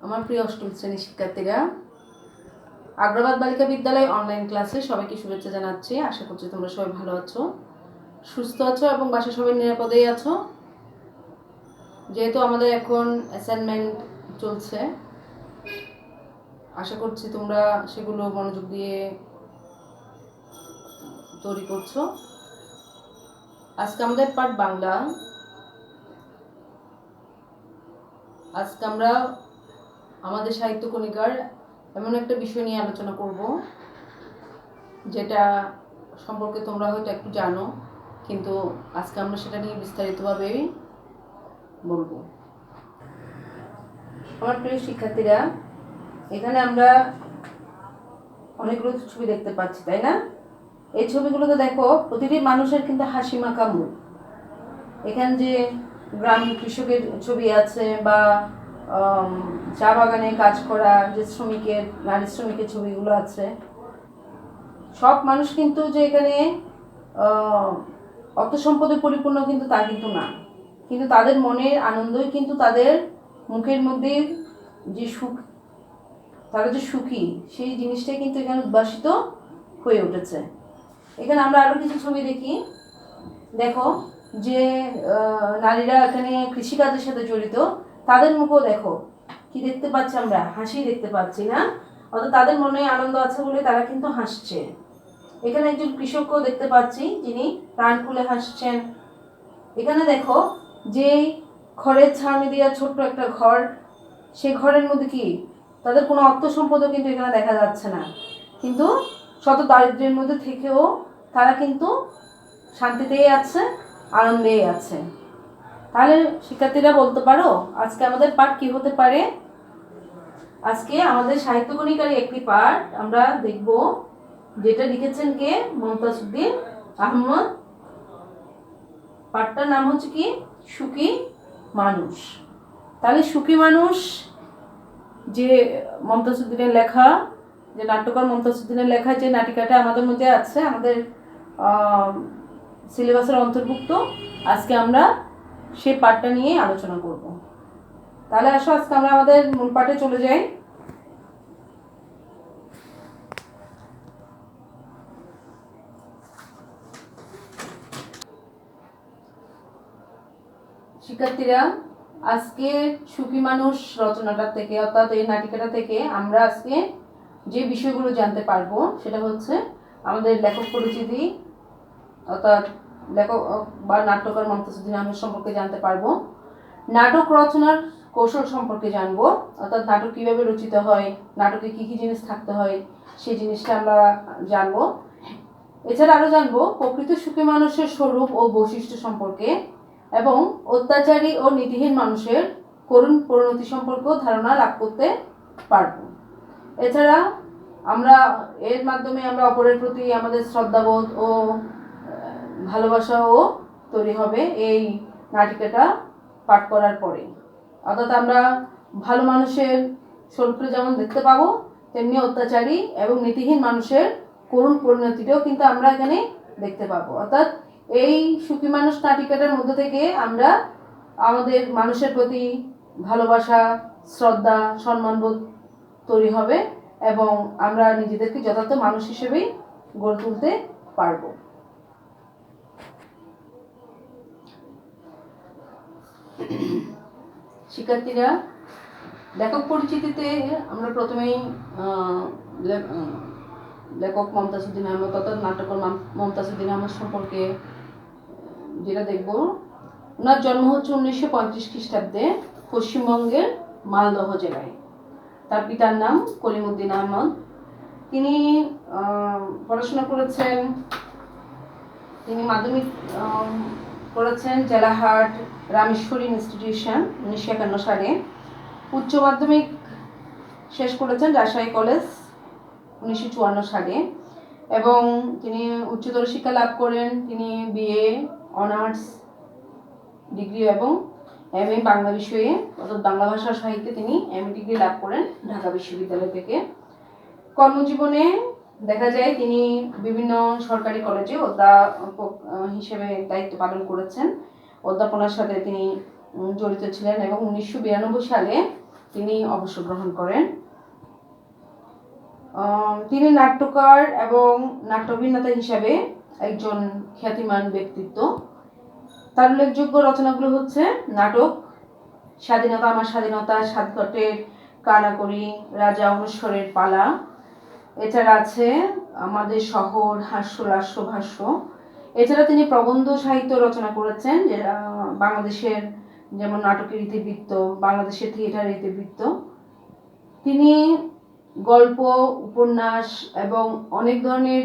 আমার প্রিয় অষ্টম শ্রেণীর শিক্ষার্থীরা, আগ্রাবাদ বালিকা বিদ্যালয় অনলাইন ক্লাসে সবাইকে শুভেচ্ছা জানাচ্ছি। আশা করছি তোমরা সবাই ভালো আছো, সুস্থ আছো এবং বাসায় সবাই নিরাপদেই আছো। যেহেতু আমাদের এখন অ্যাসাইনমেন্ট চলছে, আশা করছি তোমরা সেগুলো মনোযোগ দিয়ে তৈরি করছো। আজকে আমাদের পাঠ বাংলা। আজকে আমরা আমাদের সাহিত্য কণিকার এমন একটা বিষয় নিয়ে আলোচনা করব যেটা সম্পর্কে তোমরা হয়তো একটু জানো, কিন্তু আজকে আমরা সেটা নিয়ে বিস্তারিতভাবে বলবো। আমার প্রিয় শিক্ষার্থীরা, এখানে আমরা অনেকগুলো ছবি দেখতে পাচ্ছি, তাই না? এই ছবিগুলোতে দেখো, প্রতিটি মানুষের কিন্তু হাসি মাখা মুখ। এখানে যে গ্রামীণ কৃষকের ছবি আছে, বা চা বাগানে কাজ করা যে শ্রমিকের, নারী শ্রমিকের ছবিগুলো আছে। সব মানুষ কিন্তু যে এখানে অর্থ সম্পদে পরিপূর্ণ কিন্তু তা কিন্তু না, কিন্তু তাদের মনের আনন্দই কিন্তু তাদের মুখের মধ্যে যে সুখ, তারা যে সুখী, সেই জিনিসটাই কিন্তু এখানে উদ্ভাসিত হয়ে উঠেছে। এখানে আমরা আরও কিছু ছবি দেখি। দেখো যে নারীরা এখানে কৃষিকাজের সাথে জড়িত, তাদের মুখও দেখো কি দেখতে পাচ্ছি আমরা, হাসি দেখতে পাচ্ছি না? অর্থাৎ তাদের মনে আনন্দ আছে বলে তারা কিন্তু হাসছে। এখানে একজন কৃষককেও দেখতে পাচ্ছি, যিনি প্রাণ খুলে হাসছেন। এখানে দেখো যে খড়ের ছাউনি দেওয়া ছোট্ট একটা ঘর, সেই ঘরের মধ্যে কি তাদের কোনো অর্থ সম্পদও কিন্তু এখানে দেখা যাচ্ছে না, কিন্তু শত দারিদ্র্যের মধ্যে থেকেও তারা কিন্তু শান্তিতেই আছে, আনন্দেই আছে। তাহলে শিক্ষার্থীরা বলতে পারো আজকে আমাদের পাঠ কি হতে পারে? আজকে আমাদের সাহিত্য কণিকার একটি পাঠ আমরা দেখব, যেটা লিখেছেন কে? মমতাজ উদ্দিন আহমদ। পাঠটার নাম হচ্ছে কি? সুখী মানুষ। তাহলে সুখী মানুষ যে মমতাজ উদ্দিনের লেখা, যে নাট্যকার মমতাজ উদ্দিনের লেখা যে নাটিকাটা আমাদের মধ্যে আছে, আমাদের সিলেবাসের অন্তর্ভুক্ত, আজকে আমরা সেই পাঠটা নিয়ে আলোচনা করব। তাহলে আসো আজকে আমরা আমাদের মূল পাঠে চলে যাই। শিক্ষার্থীরা, আজকে সুখী মানুষ রচনাটা থেকে, অর্থাৎ এই নাটিকাটা থেকে আমরা আজকে যে বিষয়গুলো জানতে পারবো সেটা হচ্ছে আমাদের লেখক পরিচিতি, অর্থাৎ লেখক বা নাট্যকার মমতাজ উদ্দিন আহমেদ সম্পর্কে জানতে পারবো। নাটক রচনার কৌশল সম্পর্কে জানবো, অর্থাৎ নাটক কীভাবে রচিত হয়, নাটকে কী কী জিনিস থাকতে হয় সেই জিনিসটা আমরা জানবো। এছাড়া আরও জানবো প্রকৃত সুখী মানুষের স্বরূপ ও বৈশিষ্ট্য সম্পর্কে, এবং অত্যাচারী ও নীতিহীন মানুষের করুণ পরিণতি সম্পর্কেও ধারণা লাভ করতে পারব। এছাড়া আমরা এর মাধ্যমে আমরা অপরের প্রতি আমাদের শ্রদ্ধাবোধ ও ভালোবাসাও তৈরি হবে এই নাটিকাটা পাঠ করার পরে। অর্থাৎ আমরা ভালো মানুষের স্বরূপটা যেমন দেখতে পাবো, তেমনি অত্যাচারী এবং নীতিহীন মানুষের করুণ পরিণতিটাও কিন্তু আমরা এখানে দেখতে পাবো। অর্থাৎ এই সুখী মানুষ নাটিকাটার মধ্যে থেকে আমরা আমাদের মানুষের প্রতি ভালোবাসা, শ্রদ্ধা, সম্মানবোধ তৈরি হবে, এবং আমরা নিজেদেরকে যথার্থ মানুষ হিসেবেই গড়ে তুলতে পারব। শিক্ষার্থীরা, লেখক পরিচিতিতে আমরা প্রথমেই লেখক মমতাজ উদ্দিন আহমদ, অর্থাৎ নাট্যকার মমতাজ উদ্দিন আহমদ সম্পর্কে যেটা দেখব, ওনার জন্ম হচ্ছে 1935 খ্রিস্টাব্দে পশ্চিমবঙ্গের মালদহ জেলায়। তার পিতার নাম কলিমউদ্দিন আহমদ। তিনি পড়াশোনা করেছেন, তিনি মাধ্যমিক করেছেন জেলাহাট রামেশ্বরী ইনস্টিটিউশন 1951 সালে। উচ্চ মাধ্যমিক শেষ করেছেন রাজশাহী কলেজ 1954 সালে, এবং তিনি উচ্চতর শিক্ষা লাভ করেন। তিনি বিএ অনার্স ডিগ্রি এবং এমএ বাংলা বিষয়ে, অর্থাৎ বাংলা ভাষা সাহিত্যে তিনি এমএ ডিগ্রি লাভ করেন ঢাকা বিশ্ববিদ্যালয় থেকে। কর্মজীবনে দেখা যায় তিনি বিভিন্ন সরকারি কলেজে অধ্যাপক হিসেবে দায়িত্ব পালন করেছেন, অধ্যাপনার সাথে তিনি জড়িত ছিলেন, এবং 1992 সালে তিনি অবসর গ্রহণ করেন। তিনি নাট্যকার এবং নাট্য অভিনেতা হিসাবে একজন খ্যাতিমান ব্যক্তিত্ব। তার উল্লেখযোগ্য রচনাগুলো হচ্ছে নাটক স্বাধীনতা আমার স্বাধীনতা, সাতঘটের কানাকড়ি, রাজা অনুস্বরের পালা, এছাড়া আছে আমাদের শহর, হাস্যলাস্য ভাষ্য। এছাড়া তিনি প্রবন্ধ সাহিত্য রচনা করেছেন, বাংলাদেশের যেমন নাটকের ইতিবৃত্ত, বাংলাদেশের থিয়েটারের ইতিবৃত্ত। তিনি গল্প, উপন্যাস এবং অনেক ধরনের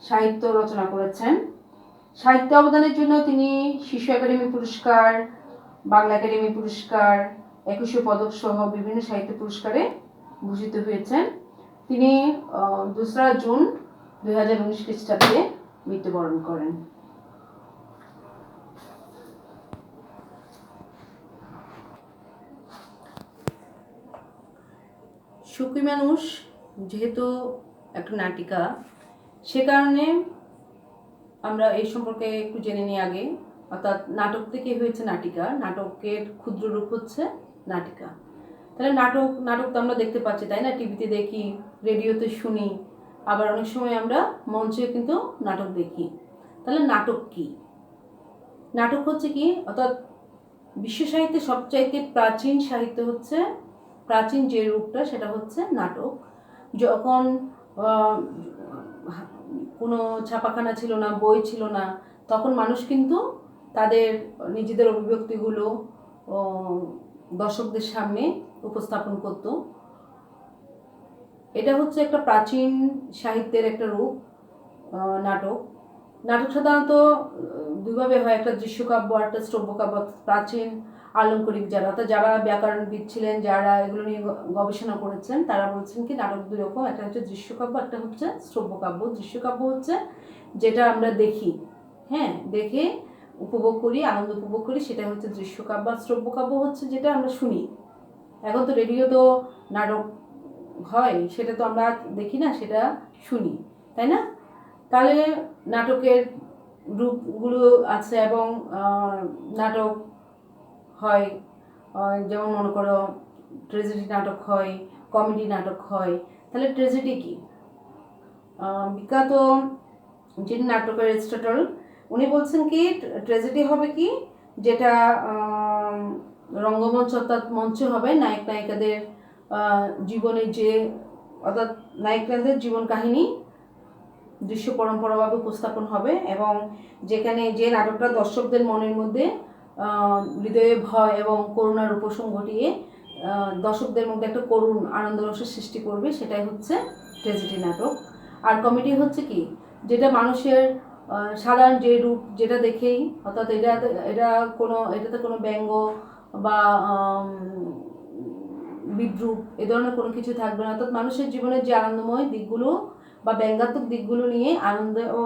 সাহিত্য রচনা করেছেন। সাহিত্য অবদানের জন্য তিনি শিশু একাডেমি পুরস্কার, বাংলা একাডেমি পুরস্কার, 21 পদক সহ বিভিন্ন সাহিত্য পুরস্কারে ভূষিত হয়েছেন। তিনি 2 জুন 2019 খ্রিস্টাব্দে মৃত্যুবরণ করেন। সুখী মানুষ যেহেতু একটা নাটিকা, সে কারণে আমরা এই সম্পর্কে একটু জেনে নিই আগে। অর্থাৎ নাটক থেকে হয়েছে নাটিকা, নাটকের ক্ষুদ্র রূপ হচ্ছে নাটিকা। তাহলে নাটক তো আমরা দেখতে পাচ্ছি, তাই না? টিভিতে দেখি, রেডিওতে শুনি, আবার অনেক সময় আমরা মঞ্চে কিন্তু নাটক দেখি। তাহলে নাটক কি? নাটক হচ্ছে কি, অর্থাৎ বিশ্ব সাহিত্যে সবচাইতে প্রাচীন সাহিত্য হচ্ছে, প্রাচীন যে রূপটা সেটা হচ্ছে নাটক। যখন কোনো ছাপাখানা ছিল না, বই ছিল না, তখন মানুষ কিন্তু তাদের নিজেদের অভিব্যক্তিগুলো দর্শকদের সামনে উপস্থাপন করত। এটা হচ্ছে একটা প্রাচীন সাহিত্যের একটা রূপ নাটক। নাটক সাধারণত দুইভাবে হয়, একটা দৃশ্যকাব্য আর একটা শ্রব্যকাব্য। প্রাচীন আলঙ্কারিক যারা ব্যাকরণবিদ ছিলেন, যারা এগুলো নিয়ে গবেষণা করেছেন, তারা বলছেন কি নাটক দুই রকম, একটা হচ্ছে দৃশ্যকাব্য, একটা হচ্ছে শ্রব্যকাব্য। দৃশ্যকাব্য হচ্ছে যেটা আমরা দেখি, হ্যাঁ, দেখে উপভোগ করি, আনন্দ উপভোগ করি, সেটা হচ্ছে দৃশ্যকাব্য। আর শ্রব্যকাব্য হচ্ছে যেটা আমরা শুনি। এখন তো রেডিও তো নাটক হয়, সেটা তো আমরা দেখি না, সেটা শুনি, তাই না? তাহলে নাটকের রূপগুলো আছে এবং নাটক হয়, যেমন মনে করো ট্র্যাজেডি নাটক হয়, কমেডি নাটক হয়। তাহলে ট্র্যাজেডি কি? বিখ্যাত যিনি নাটকের এরিস্টটল, উনি বলছেন কি ট্র্যাজেডি হবে কি, যেটা রঙ্গমঞ্চ অর্থাৎ মঞ্চে হবে, নায়ক নায়িকাদের জীবনের যে, অর্থাৎ নায়িকাদের জীবন কাহিনী দৃশ্য পরম্পরাভাবে উপস্থাপন হবে, এবং যেখানে যে নাটকটা দর্শকদের মনের মধ্যে হৃদয়ে ভয় এবং করুণার উপশম ঘটিয়ে দর্শকদের মধ্যে একটা করুণ আনন্দরসের সৃষ্টি করবে, সেটাই হচ্ছে ট্র্যাজেডি নাটক। আর কমেডি হচ্ছে কি, যেটা মানুষের সাধারণ যে রূপ, যেটা দেখেই, অর্থাৎ এটাতে কোনো ব্যঙ্গ বা বিদ্রূপ এ ধরনের কোনো কিছু থাকবে না। অর্থাৎ মানুষের জীবনের যে আনন্দময় দিকগুলো বা ব্যঙ্গাত্মক দিকগুলো নিয়ে আনন্দ ও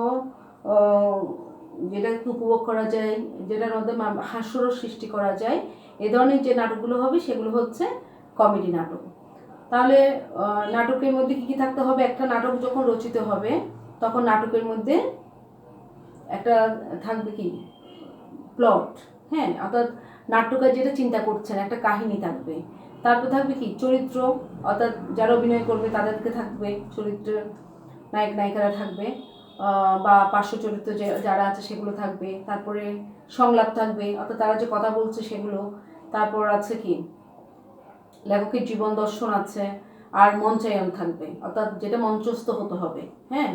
যেটা একটু উপভোগ করা যায়, যেটার মধ্যে হাস্যরস সৃষ্টি করা যায়, এ ধরনের যে নাটকগুলো হবে সেগুলো হচ্ছে কমেডি নাটক। তাহলে নাটকের মধ্যে কী কী থাকতে হবে? একটা নাটক যখন রচিত হবে তখন নাটকের মধ্যে একটা থাকবে কি প্লট, হ্যাঁ, অর্থাৎ নাট্যকার যেটা চিন্তা করছেন একটা কাহিনী থাকবে। তারপর থাকবে কি চরিত্র, অর্থাৎ যারা অভিনয় করবে তাদেরকে থাকবে, চরিত্রের নায়ক নায়িকারা থাকবে, বা পার্শ্ব চরিত্র যারা আছে সেগুলো থাকবে। তারপরে সংলাপ থাকবে, অর্থাৎ তারা যে কথা বলছে সেগুলো। তারপর আছে কি লেখকের জীবন দর্শন আছে, আর মঞ্চায়ন থাকবে, অর্থাৎ যেটা মঞ্চস্থ হতে হবে, হ্যাঁ,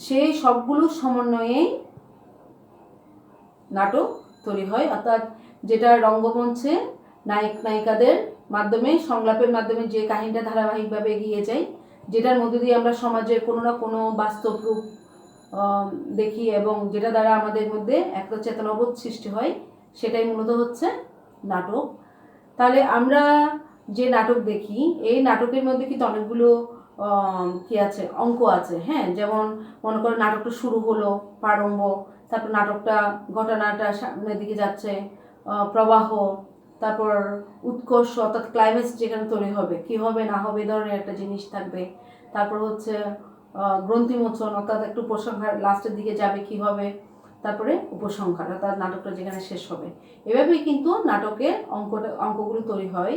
সেই সবগুলোর সমন্বয়েই নাটক তৈরি হয়। অর্থাৎ যেটা রঙ্গমঞ্চে নায়ক নায়িকাদের মাধ্যমে, সংলাপের মাধ্যমে যে কাহিনীটা ধারাবাহিকভাবে এগিয়ে যায়, যেটার মধ্যে দিয়ে আমরা সমাজের কোনো না কোনো বাস্তব রূপ দেখি এবং যেটা দ্বারা আমাদের মধ্যে একটা চেতনাবোধ সৃষ্টি হয়, সেটাই মূলত হচ্ছে নাটক। তাহলে আমরা যে নাটক দেখি, এই নাটকের মধ্যে কিন্তু অনেকগুলো কি আছে, অঙ্ক আছে, হ্যাঁ। যেমন মনে করো নাটকটা শুরু হলো, প্রারম্ভ, তারপর নাটকটা ঘটনাটা সামনের দিকে যাচ্ছে, প্রবাহ, তারপর উৎকর্ষ অর্থাৎ ক্লাইম্যাক্স যেখানে তৈরি হবে, কী হবে না হবে এ ধরনের একটা জিনিস থাকবে। তারপর হচ্ছে গ্রন্থিমোচন, অর্থাৎ একটু উপসংহার, লাস্টের দিকে যাবে কী হবে, তারপরে উপসংহার অর্থাৎ নাটকটা যেখানে শেষ হবে। এভাবেই কিন্তু নাটকের অঙ্কগুলো তৈরি হয়।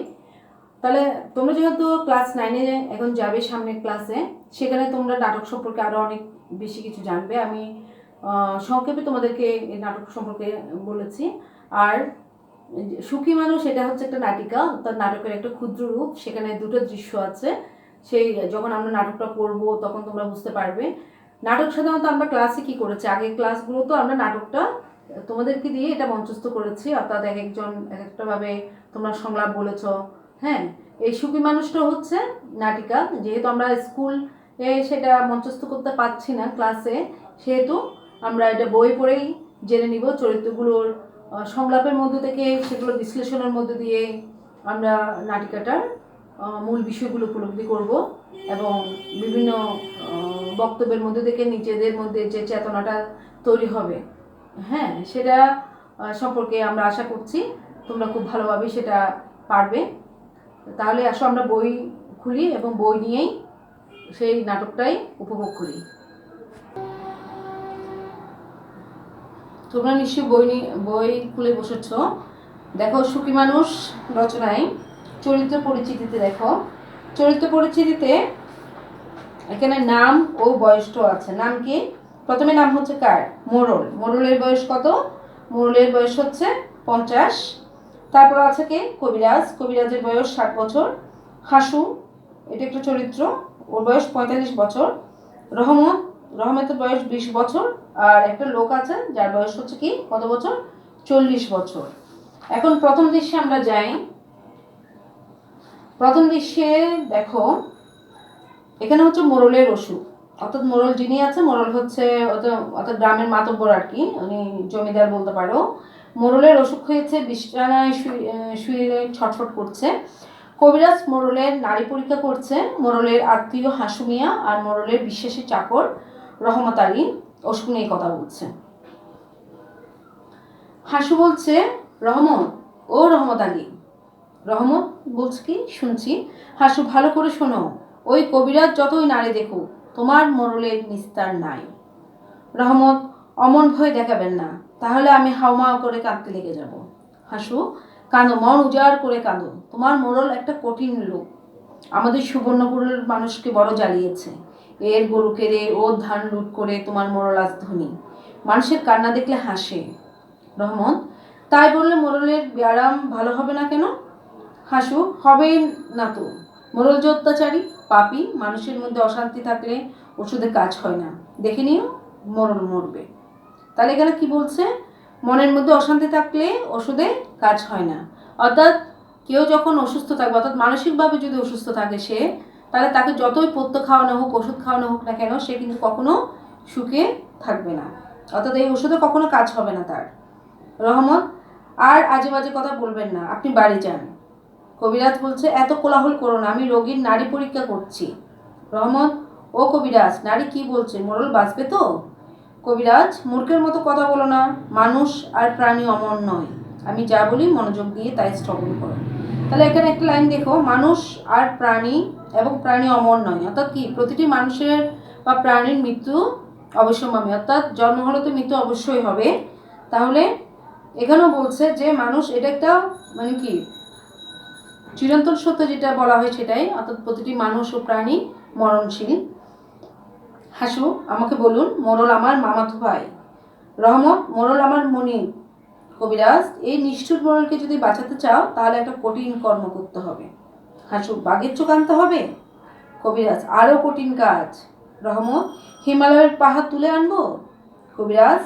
তাহলে তোমরা যেহেতু ক্লাস 9-এ এখন যাবে সামনের ক্লাসে, সেখানে তোমরা নাটক সম্পর্কে আরও অনেক বেশি কিছু জানবে। আমি সংক্ষেপে তোমাদেরকে এই নাটক সম্পর্কে বলেছি। আর সুখী মানুষ এটা হচ্ছে একটা নাটিকা, তার নাটকের একটা ক্ষুদ্র রূপ। সেখানে দুটো দৃশ্য আছে, সেই যখন আমরা নাটকটা করব তখন তোমরা বুঝতে পারবে। নাটক সাধারণত আমরা ক্লাসে কি করেছি, আগের ক্লাসগুলো তো আমরা নাটকটা তোমাদেরকে দিয়ে এটা মঞ্চস্থ করেছি, অর্থাৎ এক একজন এক একটাভাবে তোমরা সংলাপ বলেছ। হ্যাঁ, এই সুখী মানুষটা হচ্ছে নাটিকা। যেহেতু আমরা স্কুল সেটা মঞ্চস্থ করতে পারছি না ক্লাসে, সেহেতু আমরা এটা বই পড়েই জেনে নিব। চরিত্রগুলোর সংলাপের মধ্য থেকে, সেগুলো বিশ্লেষণের মধ্য দিয়ে আমরা নাটিকাটার মূল বিষয়গুলো উপলব্ধি করব এবং বিভিন্ন বক্তব্যের মধ্যে থেকে নিজেদের মধ্যে যে চেতনাটা তৈরি হবে, হ্যাঁ, সেটা সম্পর্কে আমরা আশা করছি তোমরা খুব ভালোভাবে সেটা পারবে। তাহলে আসো আমরা বই খুলি এবং বই নিয়েই সেই নাটকটাই উপভোগ করি। তোমরা নিশ্চয়ই বই খুলে বসেছ। দেখো, সুখী মানুষ রচনায় চরিত্র পরিচিতিতে দেখো, চরিত্র পরিচিতিতে এখানে নাম ও বয়সটাও আছে। নাম কি? প্রথমে নাম হচ্ছে কার? মোড়ল। মোড়লের বয়স কত? মোড়লের বয়স হচ্ছে 50। তারপর আছে কে? কবিরাজ। কবিরাজের বয়স 60 বছর। হাসু, এটা একটা চরিত্র, ওর বয়স 45 বছর। রহমত, রহমতের বয়স 20 বছর। আর একটা লোক আছে যার বয়স হচ্ছে কি কত বছর? 40 বছর। এখন প্রথম দৃশ্যে আমরা যাই। প্রথম দৃশ্যে দেখো, এখানে হচ্ছে মোড়লের অসুখ, অর্থাৎ মোড়ল যিনি আছে, মোড়ল হচ্ছে অর্থাৎ গ্রামের মাতব্বর আর কি, উনি জমিদার বলতে পারো। মোড়লের অসুখ হয়েছে, বিছানায় শুয়ে ছটফট করছে। কবিরাজ মোড়লের নাড়ি পরীক্ষা করছে। মোড়লের আত্মীয় হাসু মিয়া আর মোড়লের বিশ্বাসী চাকর রহমত আলী অসুখ নিয়ে কথা বলছে। হাসু বলছে, রহমত, ও রহমত আলী। রহমত বলছে কি? শুনছি। হাসু, ভালো করে শোনো, ওই কবিরাজ যতই নাড়ে দেখুক, তোমার মোড়লের নিস্তার নাই। রহমত, অমন ভয় দেখাবেন না, তাহলে আমি হাউমাউ করে কাঁদতে লেগে যাব। হাসু, কাঁদো, মন উজাড় করে কাঁদো, তোমার মোড়ল একটা কঠিন লোক, আমাদের সুবর্ণপুরের মানুষকে বড় জ্বালিয়েছে। এর গরু কেড়ে, ওর ধান লুট করে তোমার মোড়ল আজ ধনী, মানুষের কান্না দেখলে হাসে। রহমত, তাই বললে মোড়লের ব্যায়াম ভালো হবে না কেন? হাসু, হবেই না তো, মোড়ল যে অত্যাচারী, পাপী, মানুষের মধ্যে অশান্তি থাকলে ওষুধে কাজ হয় না, দেখে নিও মোড়ল মরবে। তাহলে এখানে কি বলছে? মনের মধ্যে অশান্তি থাকলে ওষুধে কাজ হয় না, অর্থাৎ কেউ যখন অসুস্থ থাকবে, অর্থাৎ মানসিকভাবে যদি অসুস্থ থাকে সে, তাহলে তাকে যতই পথ্য খাওয়ানো হোক, ওষুধ খাওয়ানো হোক না কেন, সে কিন্তু কখনো সুখে থাকবে না, অর্থাৎ এই ওষুধে কখনো কাজ হবে না তার। রহমত, আর আজে বাজে কথা বলবেন না, আপনি বাড়ি যান। কবিরাজ বলছে, এত কোলাহল করো না, আমি রোগীর নাড়ি পরীক্ষা করছি। রহমত, ও কবিরাজ, নাড়ি কি বলছে, মোড়ল বাঁচবে তো? কবিরাজ, মূর্খের মতো কথা বলো না, মানুষ আর প্রাণী অমর নয়, আমি যা বলি মনোযোগ দিয়ে তাই শ্রবণ করো। তাহলে এখানে একটা লাইন দেখো, মানুষ আর প্রাণী এবং প্রাণী অমর নয়, অর্থাৎ কি? প্রতিটি মানুষের বা প্রাণীর মৃত্যু অবশ্যম্ভাবী, অর্থাৎ জন্ম হলে তো মৃত্যু অবশ্যই হবে। তাহলে এখানেও বলছে যে মানুষ, এটা একটা মানে কি চিরন্তন সত্য যেটা বলা হয় সেটাই, অর্থাৎ প্রতিটি মানুষ ও প্রাণী মরণশীল। হাসু, আমাকে বলুন, মোড়ল আমার মামাতো ভাই। রহমত, মোড়ল আমার মনি। কবিরাজ, এই নিষ্ঠুর মোড়লকে যদি বাঁচাতে চাও তাহলে একটা কঠিন কর্ম করতে হবে। হাসু, বাঘের চোখ আনতে হবে? কবিরাজ, আরও কঠিন কাজ। রহমত, হিমালয়ের পাহাড় তুলে আনবো? কবিরাজ,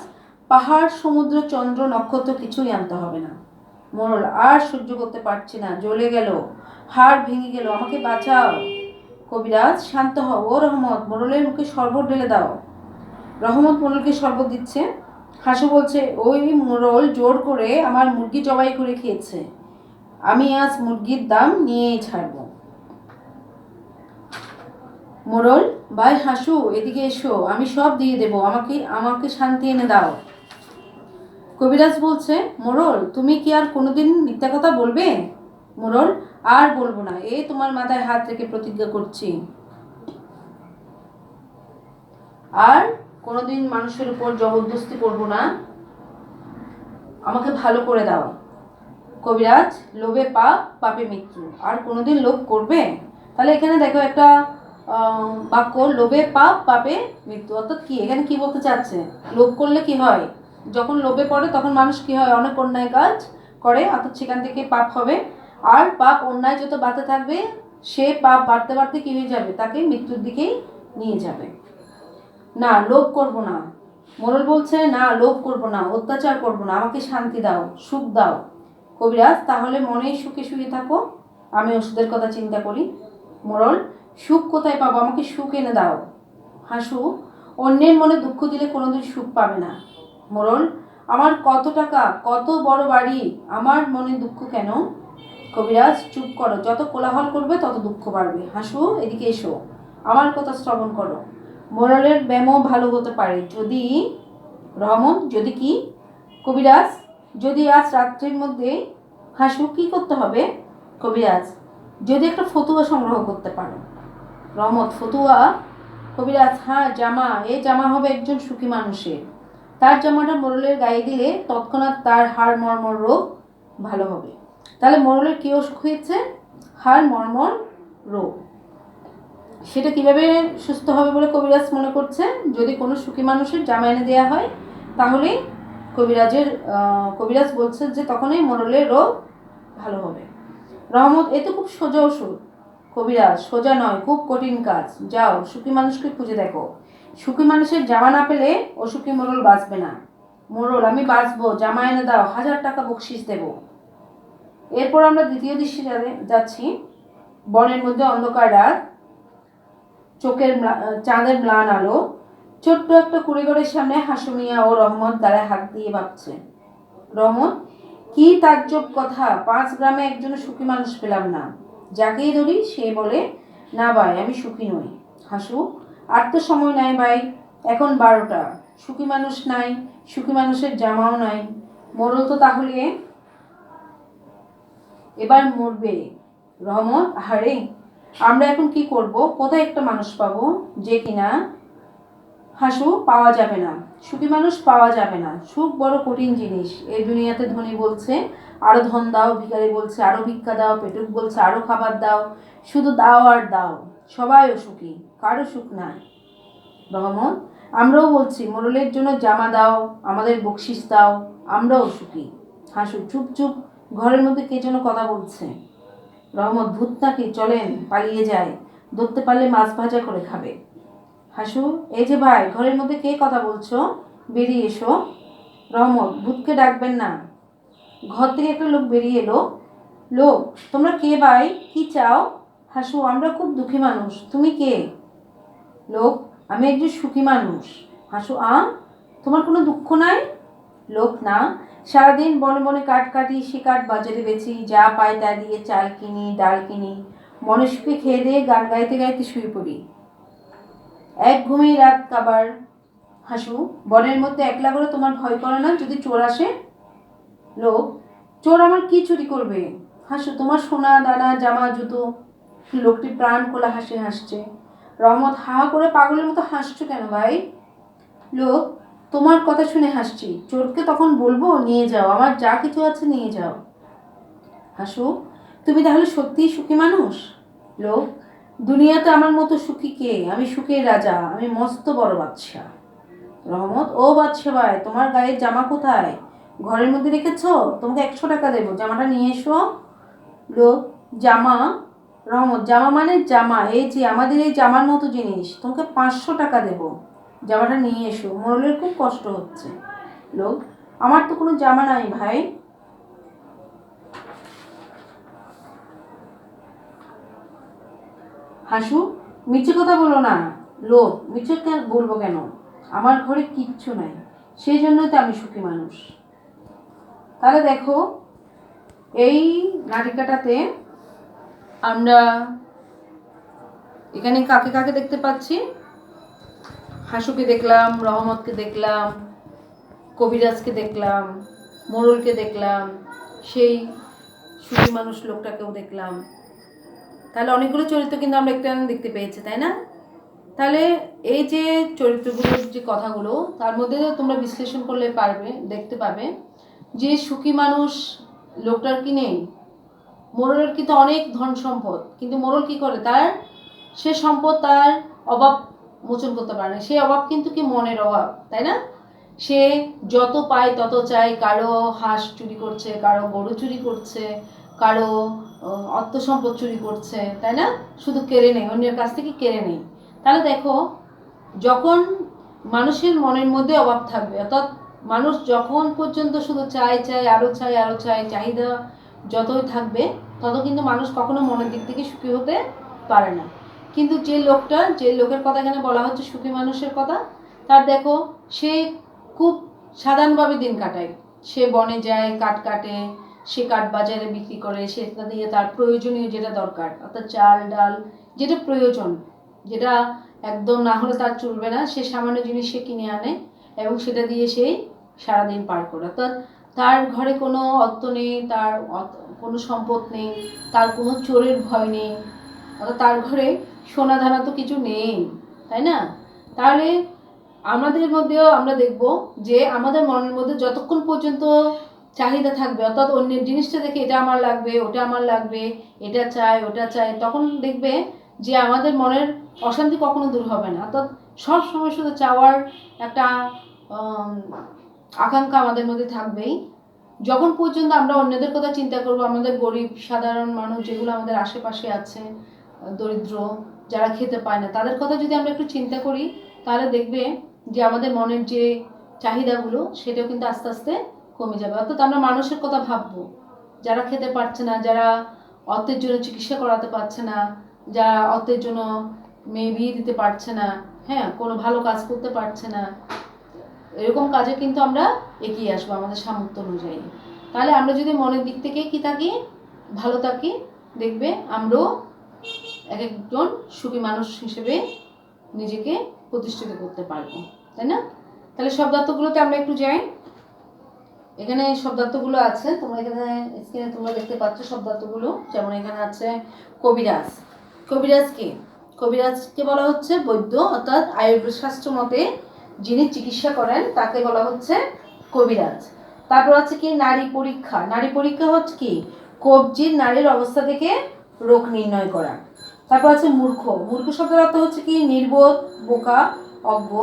পাহাড়, সমুদ্র, চন্দ্র, নক্ষত্র কিছুই আনতে হবে না। মোড়ল, আর সহ্য করতে পারছি না, জ্বলে গেল, হাড় ভেঙে গেল, আমাকে বাঁচাও। কবিরাজ, শান্ত হও। ও রহমত, মোড়লের মুখে শরবত ঢেলে দাও। রহমত মোড়লকে শরবত দিচ্ছে। হাসু বলছে, ওই মোড়ল জোর করে আমার মুরগি জবাই করে খেয়েছে, আমি আজ মুরগির দাম নিয়েই ছাড়ব। মোড়ল, ভাই হাসু, এদিকে এসো, আমি সব দিয়ে দেবো, আমাকে শান্তি এনে দাও। কবিরাজ বলছে, মোড়ল, তুমি কি আর কোনোদিন মিথ্যা কথা বলবে? মোড়ল, আর বলবো না, এ তোমার মাথায় হাত রেখে প্রতিজ্ঞা করছি, আর কোনোদিন মানুষের উপর জবরদস্তি করবো না, আমাকে ভালো করে দাও। কবিরাজ, লোভে পাপ, পাপে মৃত্যু। আর কোনোদিন লোভ করবে? তাহলে এখানে দেখো একটা বাক্য, লোভে পাপ, পাপে মৃত্যু। অর্থাৎ কি এখানে কি বলতে চাচ্ছে? লোভ করলে কি হয়? যখন লোভে পড়ে তখন মানুষ কি হয়? অনেক অন্যায় কাজ করে, অর্থাৎ সেখান থেকে পাপ হবে। আর পাপ, অন্যায় যত বাড়তে থাকবে, সে পাপ বাড়তে বাড়তে কি হয়ে যাবে? তাকে মৃত্যুর দিকেই নিয়ে যাবে। না, লোভ করব না। মোড়ল বলছে, না লোভ করব না, অত্যাচার করব না, আমাকে শান্তি দাও, সুখ দাও। কবিরাজ, তাহলে মনেই সুখে শুয়ে থাকো, আমি ওষুধের কথা চিন্তা করি। মোড়ল, সুখ কোথায় পাবো? আমাকে সুখ এনে দাও। হাসু, অন্যের মনে দুঃখ দিলে কোনোদিন সুখ পাবে না। মোড়ল, আমার কত টাকা, কত বড় বাড়ি, আমার মনে দুঃখ কেন? কবিরাজ, চুপ করো, যত কোলাহল করবে তত দুঃখ বাড়বে। হাসু, এদিকে এসো, আমার কথা শ্রবণ করো। মোড়লের ব্যায়ামও ভালো হতে পারে যদি, রহমত, যদি কি? কবিরাজ, যদি আজ রাত্রির মধ্যে। হাসু, কি করতে হবে? কবিরাজ, যদি একটা ফতুয়া সংগ্রহ করতে পারো। রহমত, ফতুয়া? কবিরাজ, হ্যাঁ, জামা। এই জামা হবে একজন সুখী মানুষের। তার জামাটা মোড়লের গায়ে দিলে তৎক্ষণাৎ তার হাড় মর্মর রোগ ভালো হবে। তাহলে মোড়লের কি অসুখ হয়েছে? হাড় মর্মর রোগ। সেটা কিভাবে সুস্থ হবে বলে কবিরাজ মনে করছে? যদি কোনো সুখী মানুষের জামা এনে দেওয়া হয়, তাহলেই কবিরাজ বলছে যে তখনই মোড়লের রোগ ভালো হবে। রহমত, এ তো খুব সোজা ওষুধ। কবিরাজ, সোজা নয়, খুব কঠিন কাজ। যাও, সুখী মানুষকে খুঁজে দেখো। সুখী মানুষের জামা না পেলে অসুখী মোড়ল বাঁচবে না। মোড়ল, আমি বাঁচবো, জামা এনে দাও, 1000 টাকা বকশিস দেব। এরপর আমরা দ্বিতীয় দৃশ্যে যাচ্ছি। বনের মধ্যে অন্ধকার রাত, চোখের চাঁদের ম্লান আলো। ছোট্ট একটা কুড়িঘরের সামনে হাসু মিয়া ও রহমত দাঁড়ায় হাত দিয়ে ভাবছে। রহমত, কি তাজ্জব কথা, 5 গ্রামে একজনের সুখী মানুষ পেলাম না। যাকেই ধরি সে বলে, না ভাই, আমি সুখী নই। হাসু, আর তো সময় নাই ভাই, এখন 12টা, সুখী মানুষ নাই, সুখী মানুষের জামাও নাই। মোড়ল তো তাহলে এবার মরবে। রহমত, আরে আমরা এখন কি করব? কোথায় একটা মানুষ পাবো যে কিনা? হাসু, পাওয়া যাবে না, সুখী মানুষ পাওয়া যাবে না। সুখ বড় কঠিন জিনিস। এই দুনিয়াতে ধনী বলছে আরো ধন দাও, ভিখারি বলছে আরো ভিক্ষা দাও, পেটুক বলছে আরো খাবার দাও, শুধু দাও আর দাও। সবাই অসুখী, কারো সুখ নাই। রহমত, আমরাও বলছি মোড়লের জন্য জামা দাও, আমাদের বকশিস দাও, আমরাও সুখী। হাসু, চুপ চুপ, ঘরের মধ্যে কে যেন কথা বলছে। রহমত, ভূত নাকি, চলেন পালিয়ে যায়, ধরতে পারলে মাছ ভাজা করে খাবে। হাসু, এই যে ভাই, ঘরের মধ্যে কে কথা বলছো? বেরিয়ে এসো। রহমত, ভূতকে ডাকবেন না। ঘর থেকে একটা লোক বেরিয়ে এলো। লোক, তোমরা কে ভাই, কি চাও? হাসু, আমরা খুব দুঃখী মানুষ, তুমি কে? লোক, আমি একজন সুখী মানুষ। হাসু, তোমার কোনো দুঃখ নাই? লোক, না, সারাদিন বনে বনে কাঠ কাটি, সে কাঠ বাজারে বেচি, যা পাই তা দিয়ে চাল কিনি, ডাল কিনি, মনে সুখে খেয়ে দিয়ে গান গাইতে গাইতে শুয়ে পড়ি, এক ঘুমেই রাত কাবার। হাসু, বনের মধ্যে একলা করে তোমার ভয় করে না যদি চোর আসে? লোক, চোর আমার কি চুরি করবে? হাসু, তোমার সোনা দানা জামা জুতো। লোকটি প্রাণ খোলা হাসি হাসছে। রহমত, হা করে পাগলের মতো হাসছো কেন ভাই? লোক, তোমার কথা শুনে হাসছি, চোরকে তখন বলবো নিয়ে যাও, আমার যা কিছু আছে নিয়ে যাও। হাসু, তুমি তাহলে সত্যিই সুখী মানুষ? লোক, দুনিয়াতে আমার মতো সুখী কে? আমি সুখের রাজা, আমি মস্ত বড় বাদশা। রহমত, ও বাদশা ভাই, তোমার গায়ের জামা কোথায়? ঘরের মধ্যে রেখেছো? তোমাকে 100 টাকা দেবো, জামাটা নিয়ে এসো। লোক, জামা? রহমত, জামা মানে জামা, এই যে আমাদের এই জামার মতো জিনিস, তোমাকে 500 টাকা দেবো, জামাটা নিয়ে এসো, মোড়লের খুব কষ্ট হচ্ছে। লোক, আমার তো কোনো জামা নাই ভাই। হাসু, মিছে কথা বলো না। লোক, মিছে বলবো কেন? আমার ঘরে কিচ্ছু নাই, সেই জন্যই তো আমি সুখী মানুষ। তাহলে দেখো, এই নাটিকাটাতে আমরা এখানে কাকে কাকে দেখতে পাচ্ছি? হাসুকে দেখলাম, রহমতকে দেখলাম, কবিরাজকে দেখলাম, মোড়লকে দেখলাম, সেই সুখী মানুষ লোকটাকেও দেখলাম। তাহলে অনেকগুলো চরিত্র কিন্তু আমরা একটা দেখতে পেয়েছি, তাই না? তাহলে এই যে চরিত্রগুলোর যে কথাগুলো, তার মধ্যে তোমরা বিশ্লেষণ করলে দেখতে পাবে যে সুখী মানুষ লোকটার কি নেই? মোড়লের কিন্তু অনেক ধন সম্পদ, কিন্তু মোড়ল কি করে? তার সে সম্পদ তার অভাব মোচন করতে পারে না। সেই অভাব কিন্তু কি মনের অভাব, তাই না? সে যত পায় তত চায়, কারো হাঁস চুরি করছে, কারো গরু চুরি করছে, কারো অর্থ সম্পদ চুরি করছে, তাই না? শুধু কেড়ে নেই, অন্যের কাছ থেকে কেড়ে নেই। তাহলে দেখো, যখন মানুষের মনের মধ্যে অভাব থাকবে, অর্থাৎ মানুষ যখন পর্যন্ত শুধু চাই চাই, আরও চাই আরও চাই, চাহিদা যতই থাকবে তত কিন্তু মানুষ কখনো মনের দিক থেকে সুখী হতে পারে না। কিন্তু যে লোকের কথা এখানে বলা হচ্ছে, সুখী মানুষের কথা, তার দেখো সে খুব সাধারণভাবে দিন কাটায়। সে বনে যায়, কাঠ কাটে, সে কাঠ বাজারে বিক্রি করে, সেটা দিয়ে তার প্রয়োজনীয় যেটা দরকার, অর্থাৎ চাল ডাল যেটা প্রয়োজন, যেটা একদম না হলে তার চলবে না, সে সামান্য জিনিস সে কিনে আনে এবং সেটা দিয়ে সেই সারাদিন পার করে। অর্থাৎ তার ঘরে কোনো অর্থ নেই, তার কোনো সম্পদ নেই, তার কোনো চোরের ভয় নেই, অর্থাৎ তার ঘরে সোনা দানা তো কিছু নেই, তাই না? তাহলে আমাদের মধ্যেও আমরা দেখব যে আমাদের মনের মধ্যে যতক্ষণ পর্যন্ত চাহিদা থাকবে, অর্থাৎ অন্যের জিনিসটা দেখে এটা আমার লাগবে, ওটা আমার লাগবে, এটা চাই ওটা চাই, তখন দেখবে যে আমাদের মনের অশান্তি কখনো দূর হবে না। অর্থাৎ সব সময় শুধু চাওয়ার একটা আকাঙ্ক্ষা আমাদের মধ্যে থাকবেই। যখন পর্যন্ত আমরা অন্যদের কথা চিন্তা করব, আমাদের গরিব সাধারণ মানুষ যেগুলো আমাদের আশেপাশে আছে, দরিদ্র যারা খেতে পায় না, তাদের কথা যদি আমরা একটু চিন্তা করি, তাহলে দেখবে যে আমাদের মনের যে চাহিদাগুলো সেটাও কিন্তু আস্তে আস্তে কমে যাবে। অর্থাৎ আমরা মানুষের কথা ভাববো, যারা খেতে পারছে না, যারা অর্থের জন্য চিকিৎসা করাতে পারছে না, যারা অর্থের জন্য মেয়ে বিয়ে দিতে পারছে না, হ্যাঁ, কোনো ভালো কাজ করতে পারছে না, এরকম কাজে কিন্তু আমরা এগিয়ে আসবো আমাদের সামর্থ্য অনুযায়ী। তাহলে আমরা যদি মনের দিক থেকে কি থাকি, ভালো থাকি, দেখবে আমরাও এক একজন সুখী মানুষ হিসেবে নিজেকে প্রতিষ্ঠিত করতে পারবো, তাই না? তাহলে শব্দার্থগুলোতে আমরা একটু যাই। এখানে শব্দার্থগুলো আছে, তোমরা এখানে স্ক্রিনে তোমরা দেখতে পাচ্ছ শব্দার্থগুলো। যেমন এখানে আছে কবিরাজ। কবিরাজ কি? কবিরাজকে বলা হচ্ছে বৈদ্য, অর্থাৎ আয়ুর্বেদ শাস্ত্র মতে যিনি চিকিৎসা করেন তাকে বলা হচ্ছে কবিরাজ। তারপর আছে কি নারী পরীক্ষা। নারী পরীক্ষা হচ্ছে কি? কবজির নারীর অবস্থা থেকে রোগ নির্ণয় করা। তারপর আছে মূর্খ। মূর্খ শব্দের অর্থ হচ্ছে কি? নির্বোধ, বোকা, অজ্ঞ।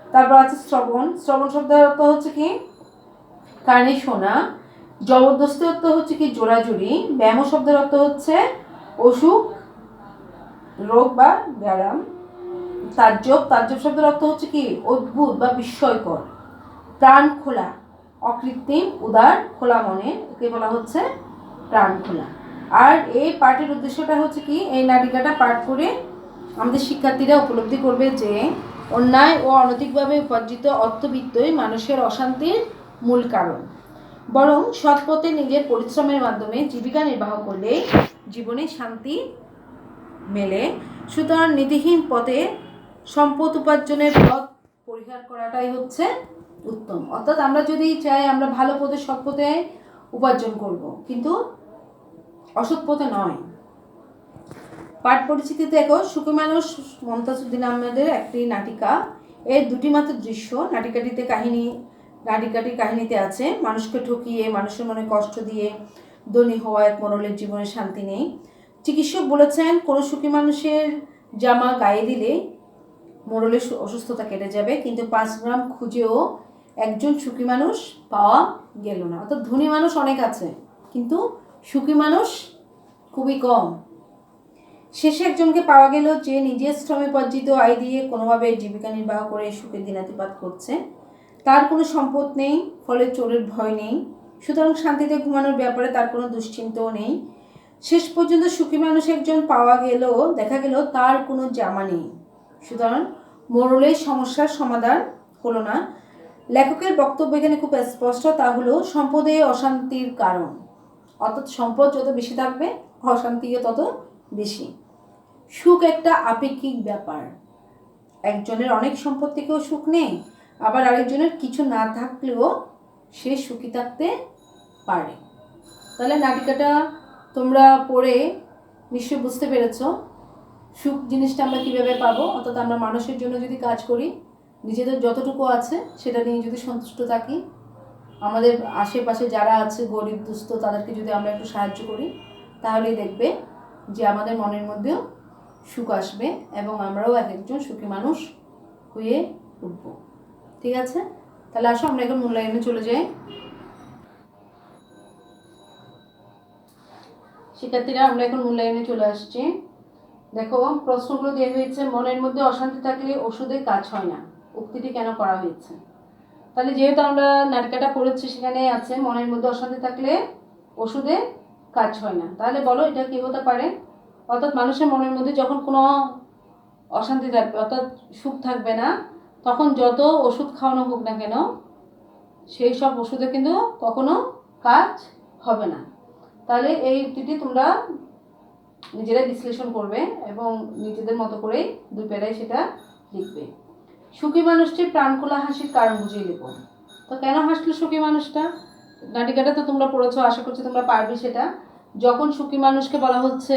তারপর আছে শ্রবণ। শ্রবণ শব্দের অর্থ হচ্ছে কি? কানে শোনা। জবরদস্তি অর্থ হচ্ছে কি? জোরাজুরি। ব্যায়াম শব্দের অর্থ হচ্ছে অসুখ, রোগ বা ব্যায়াম। তাজ্জব। তাজ্জব শব্দের অর্থ হচ্ছে কি? অদ্ভুত বা বিস্ময়কর। প্রাণ খোলা, অকৃত্রিম, উদার, খোলা মনে, একে বলা হচ্ছে প্রাণ খোলা। আর এই পাঠের উদ্দেশ্যটা হচ্ছে কি? এই নাটিকাটা পাঠ করে আমাদের শিক্ষার্থীরা উপলব্ধি করবে যে অন্যায় ও অনৈতিকভাবে উপার্জিত অর্থবিত্তই মানুষের অশান্তির মূল কারণ। বরং সৎ পথে নিজের পরিশ্রমের মাধ্যমে জীবিকা নির্বাহ করলে জীবনে শান্তি মেলে। সুতরাং নীতিহীন পথে সম্পদ উপার্জনের পথ পরিহার করাটাই হচ্ছে উত্তম। অর্থাৎ আমরা যদি চাই আমরা ভালো পথে সৎ পথে উপার্জন করব, কিন্তু অসৎ পথে নয়। পাঠ পরিচিতি দেখো, সুখী মানুষ মমতাজ উদ্দিন আহমেদের একটি নাটিকা। এর দুটি মাত্র দৃশ্য। নাটিকাটির কাহিনীতে আছে মানুষকে ঠকিয়ে, মানুষের মনে কষ্ট দিয়ে ধনী হওয়া এক মোড়লের জীবনে শান্তি নেই। চিকিৎসক বলেছেন কোনো সুখী মানুষের জামা গায়ে দিলে মোড়লের অসুস্থতা কেটে যাবে, কিন্তু 5 গ্রাম খুঁজেও একজন সুখী মানুষ পাওয়া গেল না। অর্থাৎ ধনী মানুষ অনেক আছে, কিন্তু সুখী মানুষ খুবই কম। শেষে একজনকে পাওয়া গেল যে নিজের শ্রমে উপার্জিত আয় দিয়ে কোনোভাবে জীবিকা নির্বাহ করে সুখের দিনাতিপাত করছে। তার কোনো সম্পদ নেই, ফলে চোরের ভয় নেই, সুতরাং শান্তিতে ঘুমানোর ব্যাপারে তার কোনো দুশ্চিন্তাও নেই। শেষ পর্যন্ত সুখী মানুষ একজন পাওয়া গেল, দেখা গেল তার কোনো জামা নেই, সুতরাং মোড়লের সমস্যার সমাধান হলো না। লেখকের বক্তব্য এখানে খুব স্পষ্ট, তা হলো সম্পদে অশান্তির কারণ। অর্থাৎ সম্পদ যত বেশি থাকবে অশান্তিও তত বেশি। সুখ একটা আপেক্ষিক ব্যাপার। একজনের অনেক সম্পদ থেকেও সুখ নেই, আবার আরেকজনের কিছু না থাকলেও সে সুখী থাকতে পারে। তাহলে নাটিকাটা তোমরা পড়ে নিশ্চয়ই বুঝতে পেরেছ সুখ জিনিসটা আমরা কীভাবে পাবো। অর্থাৎ আমরা মানুষের জন্য যদি কাজ করি, নিজেদের যতটুকু আছে সেটা নিয়ে যদি সন্তুষ্ট থাকি, আমাদের আশেপাশে যারা আছে গরিব দুস্থ তাদেরকে যদি আমরা একটু সাহায্য করি, তাহলেই দেখবে যে আমাদের মনের মধ্যেও সুখ আসবে এবং আমরাও এক একজন সুখী মানুষ হয়ে উঠব। ঠিক আছে, তাহলে আসো আমরা এখন মূল্যায়নে চলে যাই। শিক্ষার্থীরা, আমরা এখন মূল্যায়নে চলে আসছি। দেখো, প্রশ্নগুলো দেওয়া হয়েছে, মনের মধ্যে অশান্তি থাকলে ওষুধে কাজ হয় না, উক্তিটি কেন করা হয়েছে? তাহলে যেহেতু আমরা নাটিকাটা পড়েছি, সেখানে আছে মনের মধ্যে অশান্তি থাকলে ওষুধে কাজ হয় না। তাহলে বলো এটা কি হতে পারে? অর্থাৎ মানুষের মনের মধ্যে যখন কোনো অশান্তি থাকবে, অর্থাৎ সুখ থাকবে না, তখন যত ওষুধ খাওয়ানো হোক না কেন, সেই সব ওষুধে কিন্তু কখনো কাজ হবে না। তাহলে এই উক্তিটি তোমরা নিজেরাই বিশ্লেষণ করবে এবং নিজেদের মতো করেই দুই পেরায় সেটা লিখবে। সুখী মানুষটির প্রাণখোলা হাসির কারণ বুঝিয়ে দেবো। তো কেন হাসলো সুখী মানুষটা? নাটিকাটা তো তোমরা পড়েছো, আশা করছি তোমরা পারবে সেটা। যখন সুখী মানুষকে বলা হচ্ছে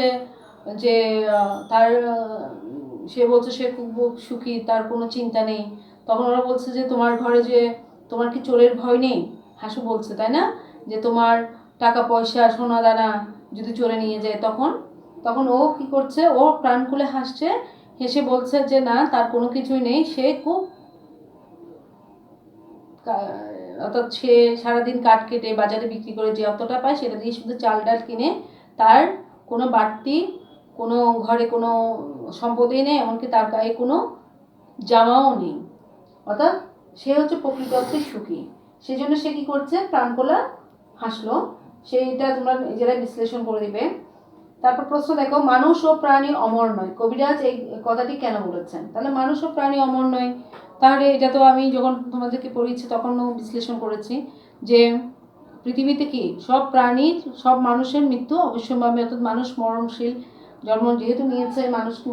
যে তার সে বলছে সে খুব সুখী, তার কোনো চিন্তা নেই, তখন ওরা বলছে যে তোমার ঘরে যে তোমার কি চোরের ভয় নেই? হাসু বলছে, তাই না, যে তোমার টাকা পয়সা সোনা দানা যদি চোরে নিয়ে যায়, তখন তখন ও কি করছে, ও প্রাণ খুলে হাসছে, হেসে বলছে যে না, তার কোনো কিছুই নেই, সে খুব অর্থাৎ সে সারাদিন কাঠ কেটে বাজারে বিক্রি করে যে অতটা পায় সেটা দিয়ে শুধু চাল ডাল কিনে, তার কোনো বাড়তি কোনো ঘরে কোনো সম্পদই নেই, এমনকি তার গায়ে কোনো জামাও নেই। অর্থাৎ সে হচ্ছে প্রকৃত অর্থে সুখী, সেই জন্য সে কী করছে, প্রাণখোলা হাসলো। সেইটা তোমরা নিজেরাই বিশ্লেষণ করে দিবে। তারপর প্রশ্ন দেখো, মানুষ ও প্রাণী অমর নয়, কবিরাজ এই কথাটি কেন বলেছেন? তাহলে মানুষ ও প্রাণী অমর নয়, তাহলে এটা তো আমি যখন তোমাদেরকে পড়িয়েছি তখনও বিশ্লেষণ করেছি যে পৃথিবীতে কি সব প্রাণীর সব মানুষের মৃত্যু অবশ্যম্ভাবী, অর্থাৎ মানুষ মরণশীল, জন্ম যেহেতু নিয়েছে মানুষকে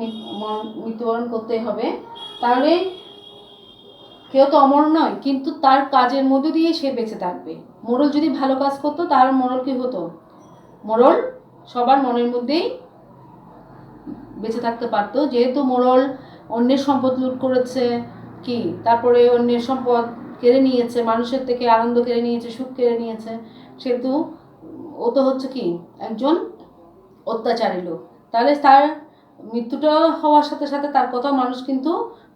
মৃত্যুবরণ করতে হবে। তাহলে কেউ তো অমর নয়, কিন্তু তার কাজের মধ্যে দিয়ে সে বেঁচে থাকবে। মোড়ল যদি ভালো কাজ করতো তাহলে মোড়ল কি হতো? মোড়ল সবার মনের মধ্যেই বেঁচে থাকতে পারতো। যেহেতু মোড়ল অন্যের সম্পদ লুট করেছে, কি তারপরে অন্যের সম্পদ কেড়ে নিয়েছে, মানুষের থেকে আনন্দ কেড়ে নিয়েছে, সুখ কেড়ে নিয়েছে, সেহেতু ও তো হচ্ছে কি একজন অত্যাচারী লোক। তাহলে তার মৃত্যুটা হওয়ার সাথে সাথে তার কথা মানুষ কিন্তু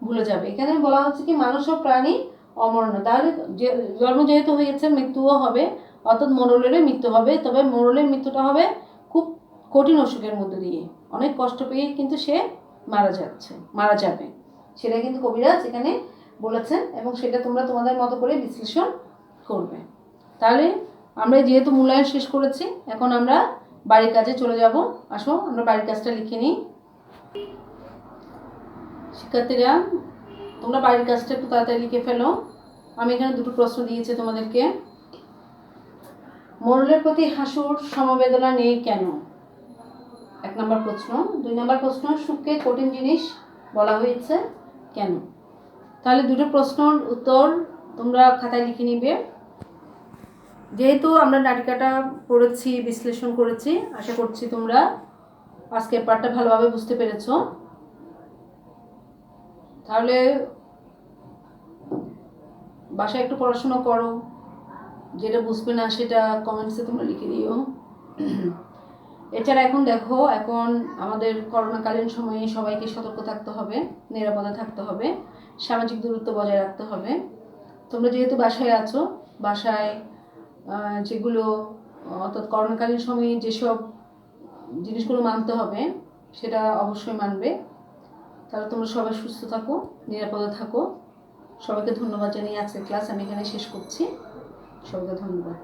ভুলে যাবে। এখানে বলা হচ্ছে কি মানুষ ও প্রাণী অমর নয়, তাহলে যে জন্ম যেহেতু হয়েছে মৃত্যুও হবে, অর্থাৎ মোড়লেরও মৃত্যু হবে, তবে মোড়লের মৃত্যুটা হবে খুব কঠিন অসুখের মধ্যে দিয়ে, অনেক কষ্ট পেয়ে কিন্তু সে মারা যাবে। সেটা কিন্তু কবিরাজ এখানে বলেছেন এবং সেটা তোমরা তোমাদের মতো করে বিশ্লেষণ করবে। তাহলে আমরা যেহেতু মূল্যায়ন শেষ করেছি, এখন আমরা বাড়ির কাজে চলে যাব। আসো আমরা বাড়ির কাজটা লিখে নিই। শিক্ষার্থীরা, তোমরা বাড়ির কাজটা একটু তাড়াতাড়ি লিখে ফেলো। আমি এখানে দুটো প্রশ্ন দিয়েছি তোমাদেরকে। মোড়লের প্রতি হাসুর সমবেদনা নেই কেন? 1 নম্বর প্রশ্ন। 2 নম্বর প্রশ্ন, সুখকে কঠিন জিনিস বলা হয়েছে কেন? তাহলে দুটো প্রশ্নের উত্তর তোমরা খাতায় লিখে নিবে। যেহেতু আমরা নাটিকাটা পড়েছি, বিশ্লেষণ করেছি, আশা করছি তোমরা আজকের পাঠটা ভালোভাবে বুঝতে পেরেছো। তাহলে বাসায় একটু পড়াশোনা করো, যেটা বুঝবে না সেটা কমেন্টসে তোমরা লিখে দিও। এছাড়া এখন দেখো, এখন আমাদের করোনাকালীন সময়ে সবাইকে সতর্ক থাকতে হবে, নিরাপদে থাকতে হবে, সামাজিক দূরত্ব বজায় রাখতে হবে। তোমরা যেহেতু বাসায় আছো, বাসায় যেগুলো অর্থাৎ করোনাকালীন সময়ে যেসব জিনিসগুলো মানতে হবে সেটা অবশ্যই মানবে। তাহলে তোমরা সবাই সুস্থ থাকো, নিরাপদে থাকো। সবাইকে ধন্যবাদ জানিয়ে আজকের ক্লাস আমি এখানে শেষ করছি। সবাইকে ধন্যবাদ।